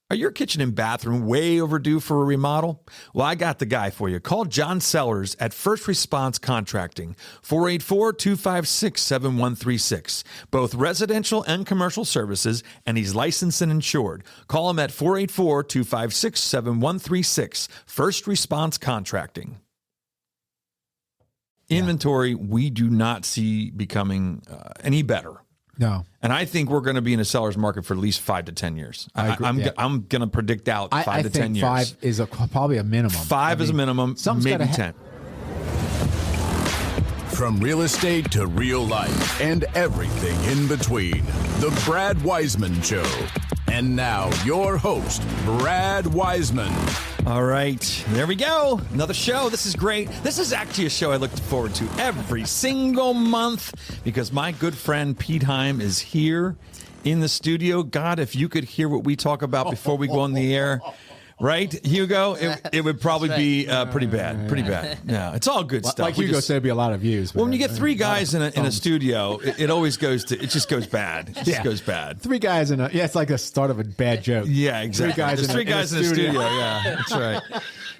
Are your kitchen and bathroom way overdue for a remodel? Well, I got the guy for you. Call John Sellers at First Response Contracting, 484-256-7136. Both residential and commercial services, and he's licensed and insured. Call him at 484-256-7136. First Response Contracting. Inventory, we do not see becoming any better. No. And I think we're going to be in a seller's market for at least 5 to 10 years. I'm going to predict out 5 to 10 years. I think 5 is probably a minimum. 5 is a minimum, maybe 10. From real estate to real life and everything in between, The Brad Weisman Show. And now, your host, Brad Weisman. All right, there we go. Another show. This is great. This is actually a show I look forward to every single month because my good friend Pete Heim is here in the studio. God, if you could hear what we talk about before we go on the air. Right, Hugo? It would probably be pretty bad. Pretty bad. Yeah, it's all good stuff. Like Hugo said, it'd be a lot of views. Well, when you get 3 guys in a studio, it always goes to, it just goes bad. It just goes bad. 3 guys in a, it's like the start of a bad joke. Yeah, exactly. 3 guys in a studio. Yeah, that's right.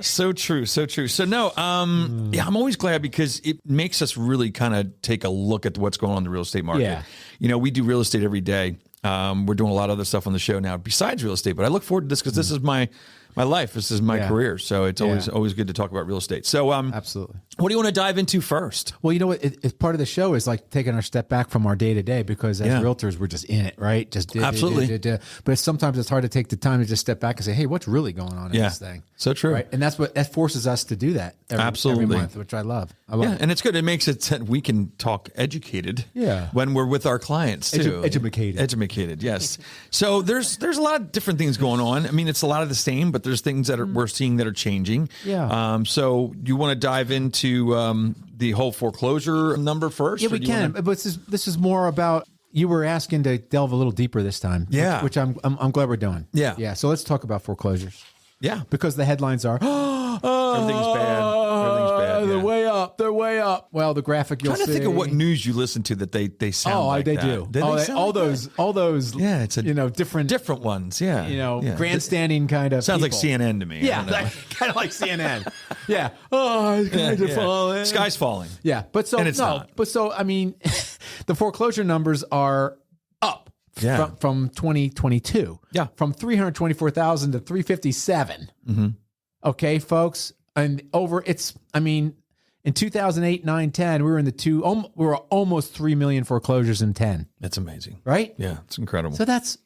So true, so true. So no, I'm always glad because it makes us really kind of take a look at what's going on in the real estate market. Yeah. You know, we do real estate every day. We're doing a lot of other stuff on the show now besides real estate, but I look forward to this because this is my life. This is my career. So it's always good to talk about real estate. So absolutely. What do you want to dive into first? Well, you know what? It's part of the show is like taking our step back from our day to day because as realtors, we're just in it, right? Just absolutely. But sometimes it's hard to take the time to just step back and say, hey, what's really going on in this thing? So true. Right? And that forces us to do that every month, which I love. And it's good. It makes it that we can talk educated when we're with our clients too. Educated, yes. So there's a lot of different things going on. I mean, it's a lot of the same, but there's things that we're seeing that are changing. Yeah. So you want to dive into the whole foreclosure number first? Yeah, we can. But this is more about. You were asking to delve a little deeper this time. Yeah. Which I'm glad we're doing. Yeah. Yeah. So let's talk about foreclosures. Yeah. Because the headlines are everything's bad. Everything's bad. They're way up. They're way up. Well, the graphic you'll see. Trying to think of what news you listen to that they sound like they that. do. All those. Yeah, it's different ones. Yeah, grandstanding kind of. Sounds people. like CNN to me. Yeah, kind of like CNN. Yeah. Oh, it's going to fall. Sky's falling. Yeah, but so and it's not. But so I mean, the foreclosure numbers are up. Yeah. From 2022. Yeah. From 324,000 to 357. Mm-hmm. Okay, folks. And in 2008, 9, 10, we were in we were almost 3 million foreclosures in 10. That's amazing. Right? Yeah, it's incredible. So that's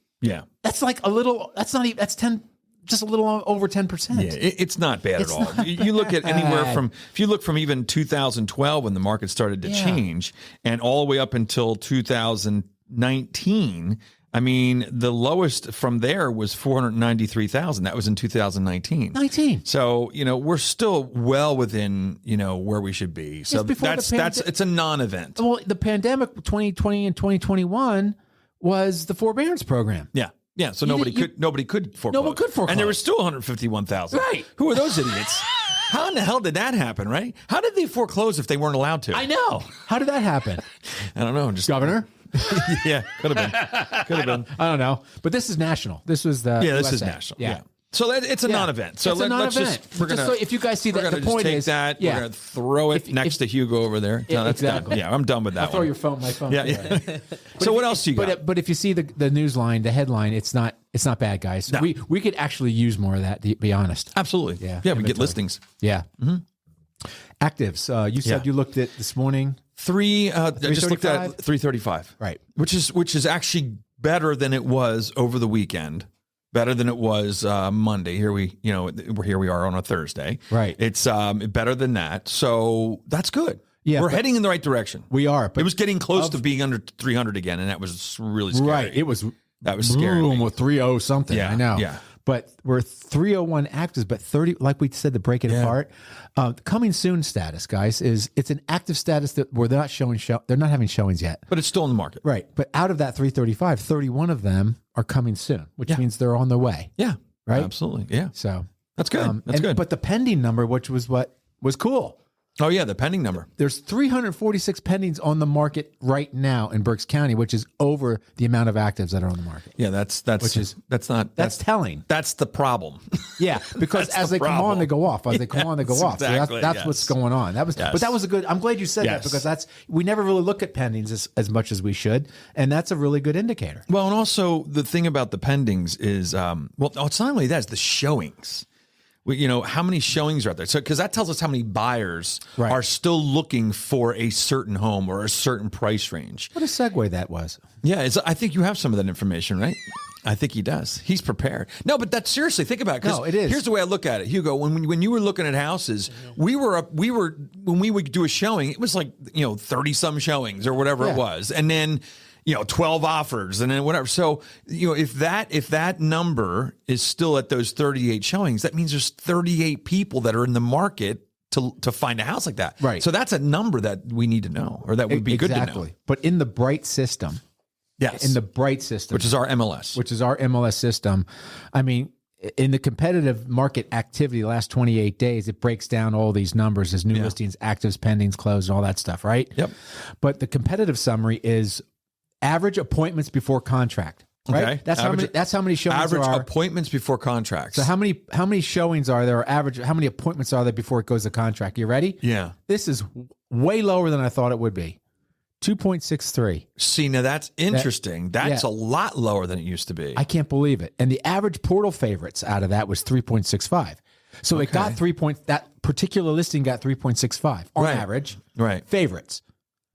like a little, that's not even, that's 10, just a little over 10%. Yeah, it's not bad at all. You look at anywhere from, if you look from even 2012 when the market started to change and all the way up until 2019, I mean, the lowest from there was 493,000. That was in 2019. So, we're still well within, where we should be. So it's a non-event. Well, the pandemic 2020 and 2021 was the forbearance program. Yeah. Yeah. So nobody could foreclose. No one could foreclose. And there was still 151,000. Right. Who are those idiots? How in the hell did that happen, right? How did they foreclose if they weren't allowed to? I know. How did that happen? I don't know. Just Governor? Yeah, could have been. I don't know. But this is national. This was the this USA. is national. Yeah. So it's a non-event. So let's just so if you guys see that, the point is that we're gonna throw it next to Hugo over there. No, that's exactly. done. Yeah, I'm done with that. I'll throw my phone. Yeah. So what else do you got? But if you see the news line, the headline, it's not bad, guys. No. We could actually use more of that. To be honest. Absolutely. Yeah. Yeah, we get listings. Yeah. Mm-hmm. Actives. You said you looked at this morning. I just looked at 335. Right. Which is actually better than it was over the weekend. Better than it was Monday. Here we are on a Thursday. Right. It's better than that. So that's good. Yeah, we're heading in the right direction. We are. But it was getting close to being under 300 again, and that was really scary. Right. That was scary. With 30 something. Yeah, I know. Yeah. But we're 301 actives, but 30, like we said, to break it apart. Coming soon status, guys, it's an active status that where they're not they're not having showings yet. But it's still in the market. Right. But out of that 335, 31 of them are coming soon, which means they're on their way. Yeah. Right. Absolutely. Yeah. So that's good. That's good. But the pending number, which was what was cool. Oh, yeah, the pending number. There's 346 pendings on the market right now in Berks County, which is over the amount of actives that are on the market. Yeah, that's telling. That's the problem. Yeah, because as they come on, they go off. As they come on, they go off. Exactly, So that's what's going on. But that was a good. I'm glad you said that, because we never really look at pendings as much as we should, and that's a really good indicator. Well, and also the thing about the pendings is, it's not only that; it's the showings. How many showings are out there? So, because that tells us how many buyers are still looking for a certain home or a certain price range. What a segue that was. Yeah, I think you have some of that information, right? I think he does. He's prepared. No, but that's seriously, think about it. No, it is. Here's the way I look at it, Hugo. When you were looking at houses, when we would do a showing, it was like 30 some showings or whatever it was, and then 12 offers and then whatever. So, if that number is still at those 38 showings, that means there's 38 people that are in the market to find a house like that. Right. So that's a number that we need to know, or that would be good to know. But in the Bright system, yes, in the Bright system, which is our MLS system, I mean, in the competitive market activity the last 28 days, it breaks down all these numbers as new listings, actives, pendings, closed, all that stuff, right? Yep. But the competitive summary is average appointments before contract. Right? Okay. That's how many showings average there are. appointments before contracts. So how many showings are there? Or average, how many appointments are there before it goes to contract? You ready? Yeah. This is way lower than I thought it would be. 2.63. See, now that's interesting. That's a lot lower than it used to be. I can't believe it. And the average portal favorites out of that was 3.65. So it got that particular listing got 3.65 on average. Right. Favorites.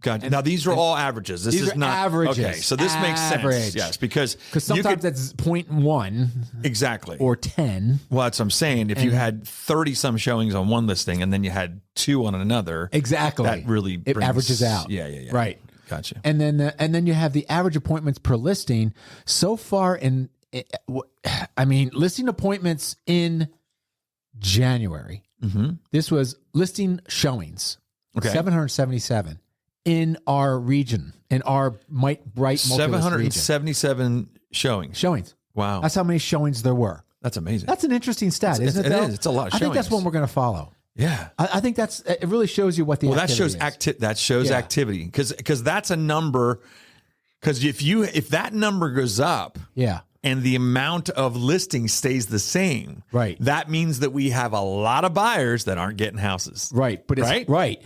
Gotcha. Now these are all averages. These are not averages. Okay, so this makes sense. Yes, because sometimes that's 0.1 exactly or 10. Well, that's what I'm saying. If you had 30 some showings on one listing and then you had 2 on another, exactly, that really it averages out. Yeah. Right. Gotcha. And then you have the average appointments per listing. So far listing appointments in January. Mm-hmm. This was listing showings. Okay. 777. In our region, in our bright multi-list 777 showings. Wow. That's how many showings there were. That's amazing. That's an interesting stat, isn't it? It is. It's a lot of showings. I think that's one we're going to follow. Yeah. I think it really shows you what the activity is. That shows activity, because that's a number. Because if that number goes up, and the amount of listings stays the same, right, that means that we have a lot of buyers that aren't getting houses, right? But right.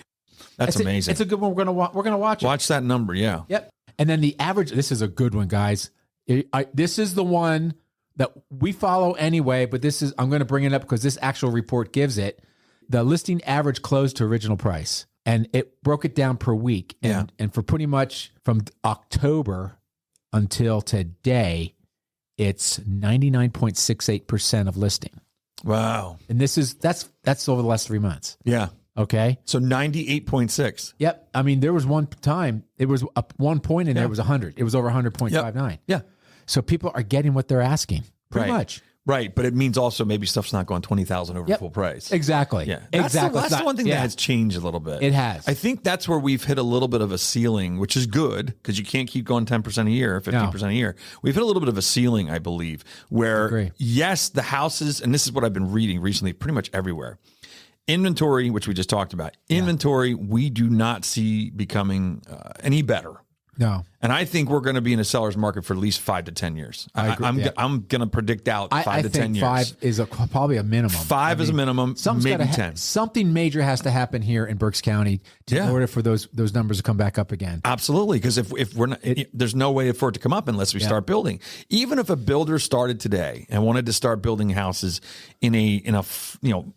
That's amazing. It's a good one. We're gonna watch it. Watch that number, yeah. Yep. And then the average. This is a good one, guys. This is the one that we follow anyway. But I'm going to bring it up because this actual report gives it. The listing average closed to original price, and it broke it down per week. And for pretty much from October until today, it's 99.68% of listing. Wow. And that's over the last 3 months. Yeah. Okay. So 98.6. Yep. I mean, there was one time, it was one point in there, it was 100. It was over 100.59. Yeah. So people are getting what they're asking pretty much. Right. But it means also maybe stuff's not going 20,000 over full price. Exactly. Yeah. Exactly. That's the one thing that has changed a little bit. It has. I think that's where we've hit a little bit of a ceiling, which is good because you can't keep going 10% a year, 15% a year. We've hit a little bit of a ceiling, I believe, where yes, the houses, and this is what I've been reading recently pretty much everywhere. Inventory, which we just talked about, we do not see becoming any better. No. And I think we're going to be in a seller's market for at least 5 to 10 years. I'm going to predict out 5 to 10 years. 5 is probably a minimum. 5 is a minimum, maybe 10. Something major has to happen here in Berks County in order for those numbers to come back up again. Absolutely, because if we're not, there's no way for it to come up unless we start building. Even if a builder started today and wanted to start building houses in a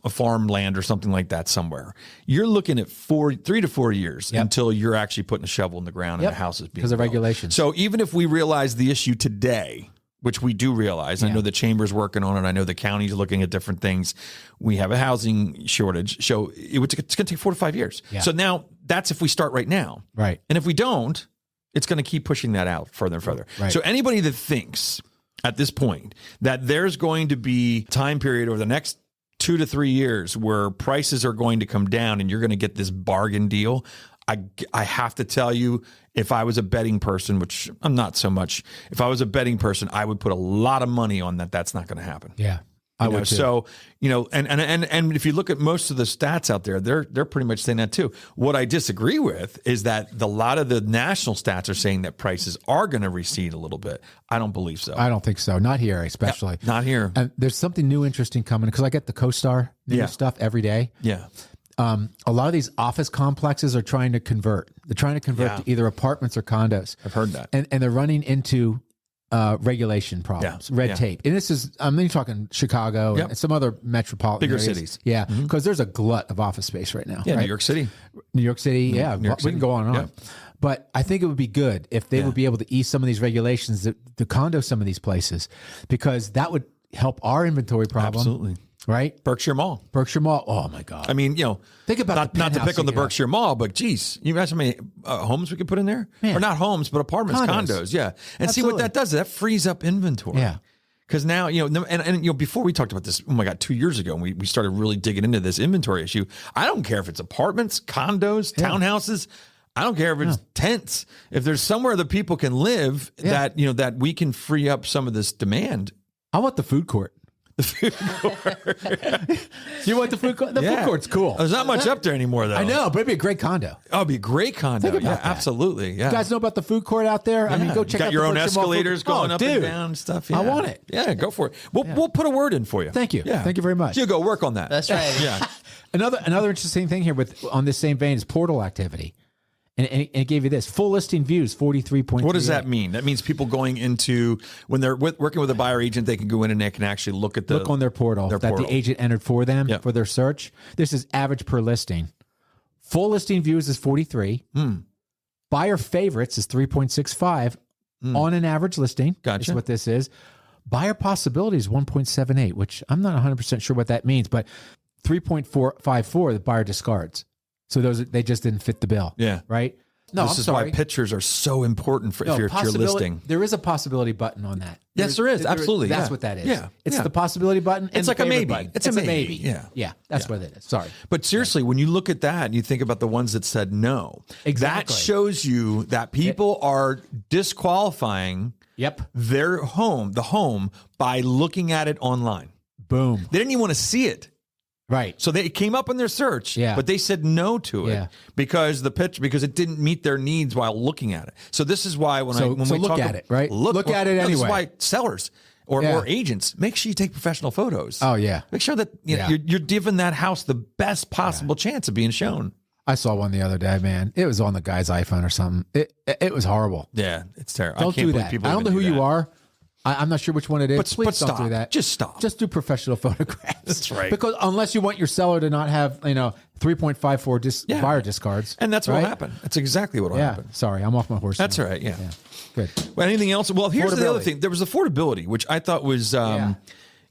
farmland or something like that somewhere, you're looking at 3 to 4 years until you're actually putting a shovel in the ground and the house is being because of regulations. So even if we realize the issue today, which we do realize, I know the chamber's working on it. I know the county's looking at different things. We have a housing shortage. So it's going to take 4 to 5 years. Yeah. So now that's if we start right now. Right. And if we don't, it's going to keep pushing that out further and further. Right. So anybody that thinks at this point that there's going to be time period over the next 2 to 3 years where prices are going to come down and you're going to get this bargain deal, I have to tell you, if I was a betting person, which I'm not so much, if I was a betting person, I would put a lot of money on that. That's not going to happen. Yeah. I would too. So, and if you look at most of the stats out there, they're pretty much saying that too. What I disagree with is that a lot of the national stats are saying that prices are going to recede a little bit. I don't believe so. I don't think so. Not here, especially. Not here. And there's something new, interesting coming because I get the CoStar new stuff every day. Yeah. A lot of these office complexes are trying to convert. They're trying to convert to either apartments or condos. I've heard that. And they're running into regulation problems, red tape. And this is, I'm talking Chicago and some other metropolitan bigger areas. cities. Yeah. Because there's a glut of office space right now. Yeah, right? New York City. New York City. Yeah. New York We can go on and on. But I think it would be good if they would be able to ease some of these regulations to condo some of these places, because that would help our inventory problem. Absolutely. Right? Berkshire Mall. Oh my God. I mean, think about not to pick on the Berkshire Mall, but geez, you imagine how many homes we could put in there? Man. Or not homes, but apartments, condos. Yeah. And see what that does. That frees up inventory. Yeah. Because now, and before we talked about this, oh my God, 2 years ago, we started really digging into this inventory issue. I don't care if it's apartments, condos, townhouses. I don't care if it's tents. If there's somewhere that people can live that we can free up some of this demand. I want the food court. The food court. You want the food court? The food court's cool. There's not much up there anymore, though. I know, but it'd be a great condo. Oh, it'd be a great condo. Think about that. Absolutely. Yeah. You guys know about the food court out there? I mean, go check out your the own Berkshire Mall escalators going up and down and stuff. Yeah. I want it. Yeah, go for it. We'll put a word in for you. Thank you. Yeah. Thank you very much. You go work on that. That's right. Yeah. Another interesting thing here on this same vein is portal activity. And it gave you this full listing views, 43.3. What does that mean? That means people going into, when they're working with a buyer agent, they can go in and they can actually look on their portal that the agent entered for them for their search. This is average per listing. Full listing views is 43. Buyer favorites is 3.65 on an average listing. Gotcha. Is what this is. Buyer possibility is 1.78, which I'm not 100% sure what that means, but 3.454 the buyer discards. So they just didn't fit the bill. Yeah. Right? No, this is why pictures are so important if you're listing. There is a possibility button on that. Yes, there is. Absolutely. That's what that is. Yeah. It's the possibility button. It's like a maybe. Button. It's a maybe. Yeah. Yeah. That's what it is. Sorry. But seriously, when you look at that and you think about the ones that said no, exactly. That shows you that people are disqualifying the home, by looking at it online. Boom. They didn't even want to see it. Right. So it came up in their search, but they said no to it because it didn't meet their needs while looking at it. So this is why when we look talk at it, right? Look at it anyway. This is why sellers or agents, make sure you take professional photos. Oh yeah. Make sure that you're giving that house the best possible chance of being shown. I saw one the other day, man. It was on the guy's iPhone or something. It was horrible. Yeah, it's terrible. Don't do that. I don't know who you are. I'm not sure which one it is. But please stop. Don't do that. Just stop. Just do professional photographs. That's right. Because unless you want your seller to not have 3.54 buyer discards, and that's what will happen. That's exactly what will happen. Sorry, I'm off my horse. That's now. all right. Yeah. Good. Well, anything else? Well, here's the other thing. There was affordability, which I thought was,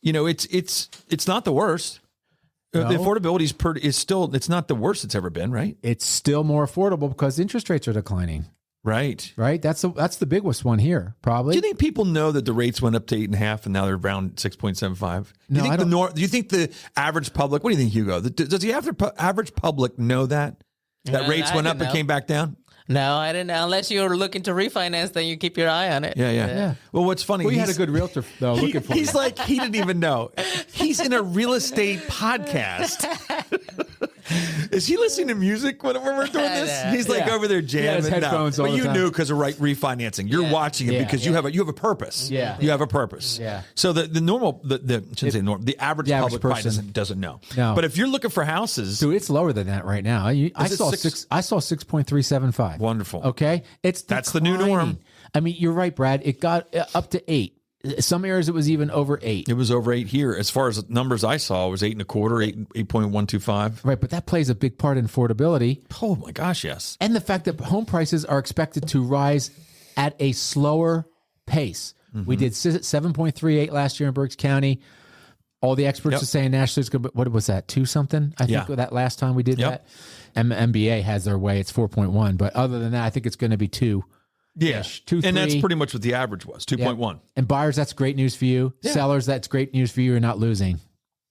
it's not the worst. No. The affordability is still, it's not the worst it's ever been, right? It's still more affordable because interest rates are declining. Right. That's the biggest one here, probably. Do you think people know that the rates went up to 8.5 and now they're around 6.75? No, I don't. Do you think the average public? What do you think, Hugo? Does the average public know that rates went up and came back down? No, I didn't know. Unless you're looking to refinance, then you keep your eye on it. Yeah. Well, what's funny? We had a good realtor though looking for. He's like he didn't even know. He's in a real estate podcast. Is he listening to music when we're doing this? He's like over there jamming. His headphones all but the you time. knew because of refinancing. You're watching it because you have a purpose. Yeah. You have a purpose. Yeah. So the average public probably doesn't know. No. But if you're looking for houses, dude, it's lower than that right now. I saw 6.375. Wonderful. Okay, that's the new norm. I mean, you're right, Brad. It got up to 8. Some areas it was even over 8. It was over 8 here. As far as numbers I saw, it was 8.25, 8.125. Right, but that plays a big part in affordability. Oh my gosh, yes. And the fact that home prices are expected to rise at a slower pace. Mm-hmm. We did 7.38 last year in Berks County. All the experts are saying nationally it's going to be, what was that, 2 something? I think that last time we did that. MBA has their way. It's 4.1. But other than that, I think it's going to be 2. Yeah. 2, 3. And that's pretty much what the average was, 2.1. Yeah. And buyers, that's great news for you. Yeah. Sellers, that's great news for you. You're not losing.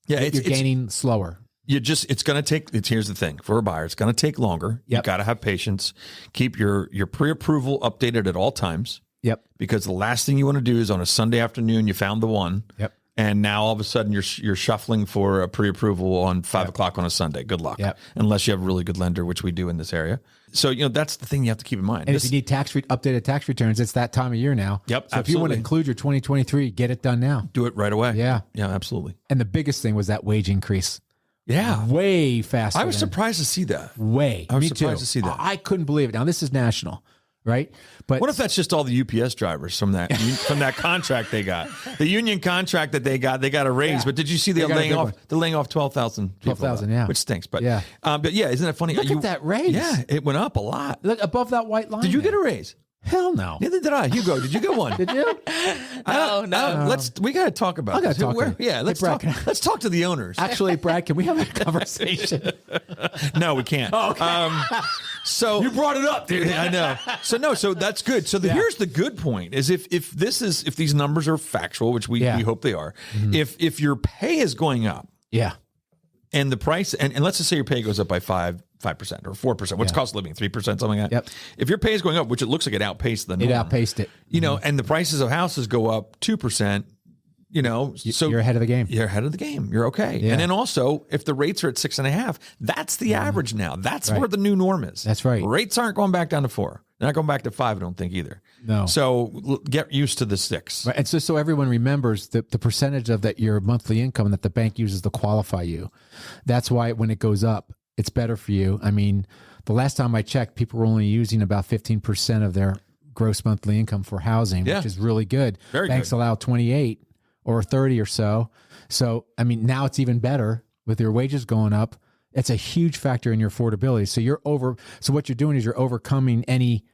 Yeah. You're gaining slower. It's going to take, here's the thing. For a buyer, it's going to take longer. You've got to have patience. Keep your pre-approval updated at all times. Yep. Because the last thing you want to do is on a Sunday afternoon, you found the one. Yep. And now all of a sudden you're shuffling for a pre-approval on 5 o'clock on a Sunday. Good luck. Yep. Unless you have a really good lender, which we do in this area. So, that's the thing you have to keep in mind. And if you need updated tax returns, it's that time of year now. Yep, So if you want to include your 2023, get it done now. do it right away. Yeah. Yeah, absolutely. And the biggest thing was that wage increase. Yeah. Way faster. I was surprised to see that. Way. I was Me surprised too. to see that. I couldn't believe it. Now, this is national, right? But What if that's just all the UPS drivers from that contract they got? The union contract that they got a raise. Yeah. But did you see They they're got a laying big off? one. They're laying off 12,000 people. 12,000, yeah. Which stinks. But Yeah. Isn't that funny? Look at that raise. Yeah, it went up a lot. look above that white line. Did you get there. a raise? Hell no. Neither did I. Hugo, did you get one? Did you? No. We got to talk about. I gotta this. talk to him. Yeah, let's Hey, Brad, talk. can Let's talk to the owners. Actually, Brad, can we have a conversation? No, we can't. So You brought it up, dude. I know. So that's good. So here's the good point: is if these numbers are factual, which we hope they are, if your pay is going up Yeah. and the price, and let's just say your pay goes up by 5% or 4%, what's cost of living, 3%, something like that. Yep. If your pay is going up, which it looks like it outpaced the norm, It outpaced it. and the prices of houses go up 2%, so You're ahead of the game. You're ahead of the game. You're okay. Yeah. And then also, if the rates are at 6.5, that's the average now. That's where the new norm is. That's right. Rates aren't going back down to 4. They're not going back to 5, I don't think either. No. So get used to the 6. Right. And so everyone remembers the percentage of that your monthly income that the bank uses to qualify you. That's why when it goes up, it's better for you. I mean, the last time I checked, people were only using about 15% of their gross monthly income for housing, which is really good. Very Banks good. allow 28 or 30 or so. So, I mean, now it's even better with your wages going up. It's a huge factor in your affordability. So what you're doing is you're overcoming any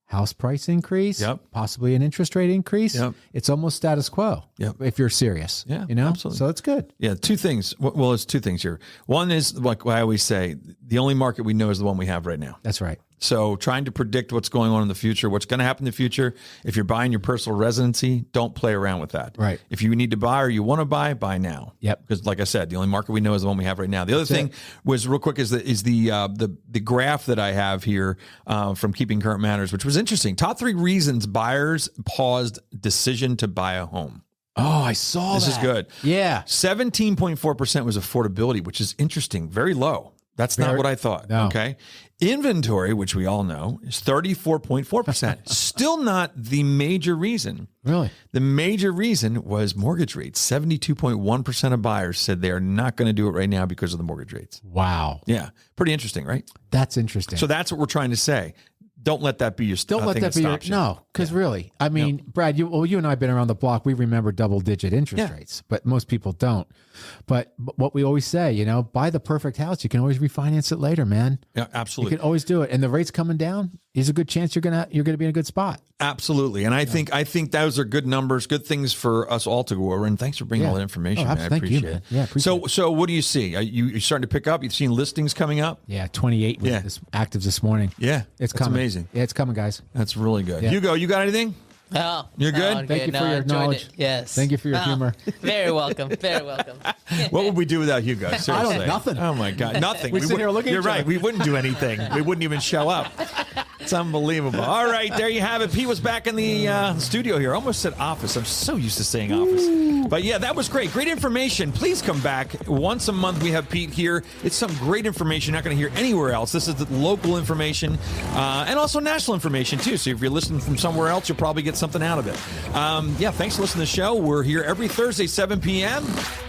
house price increase, possibly an interest rate increase. Yep. It's almost status quo if you're serious. Yeah, you know? absolutely. So it's good. Yeah, 2 things. Well, it's 2 things here. One is, like I always say, the only market we know is the one we have right now. That's right. So trying to predict what's going on in the future, what's going to happen in the future. If you're buying your personal residency, don't play around with that. Right. If you need to buy or you want to buy now. Yep. Because like I said, the only market we know is the one we have right now. The other thing was real quick is the graph that I have here from Keeping Current Matters, which was interesting. Top 3 reasons buyers paused decision to buy a home. Oh, I saw This is good. Yeah. 17.4% was affordability, which is interesting. Very low. That's not what I thought. No. Okay. Inventory, which we all know, is 34.4%. Still not the major reason. Really? The major reason was mortgage rates. 72.1% of buyers said they are not going to do it right now because of the mortgage rates. Wow. Yeah. Pretty interesting, right? That's interesting. So that's what we're trying to say. Don't let that be your Don't let thing that be your, stops you. no, because really, I mean, Brad, you and I have been around the block. We remember double-digit interest rates, but most people don't. But what we always say, buy the perfect house. You can always refinance it later, man. Yeah, You absolutely. can always do it, and the rates coming down. There's a good chance you're gonna be in a good spot. Absolutely. And I think those are good numbers, good things for us all to go over. And thanks for bringing all that information, man. I Thank appreciate you, man. it. Yeah, appreciate So what do you see? You starting to pick up? You've seen listings coming up? Yeah, 28 was this active this morning. Yeah. It's that's coming. amazing. Yeah, it's coming, guys. That's really good. Yeah. Hugo, you got anything? Oh, You're good? I'm Thank you for No, I your enjoyed knowledge. it. Yes. Thank you for your humor. Very welcome. Very welcome. What would we do without Hugo? Seriously. nothing. Oh my God. Nothing. We sit here looking at You're each right. other. We wouldn't do anything. We wouldn't even show up. It's unbelievable. All right, there you have it. Pete was back in the studio here. I almost said office. I'm so used to saying office. But yeah, that was great. Great information. Please come back. Once a month we have Pete here. It's some great information you're not going to hear anywhere else. This is the local information and also national information too. So if you're listening from somewhere else, you'll probably get something out of it. Thanks for listening to the show. We're here every Thursday, 7 p.m.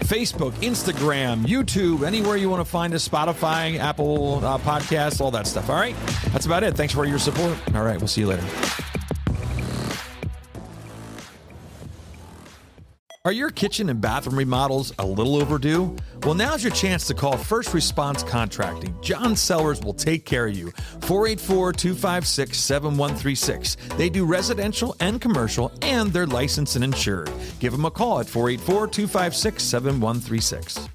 Facebook, Instagram, YouTube, anywhere you want to find us, Spotify, Apple Podcasts, all that stuff. All right? That's about it. Thanks for your support. All right. We'll see you later. Are your kitchen and bathroom remodels a little overdue? Well, now's your chance to call First Response Contracting. John Sellers will take care of you. 484-256-7136. They do residential and commercial, and they're licensed and insured. Give them a call at 484-256-7136.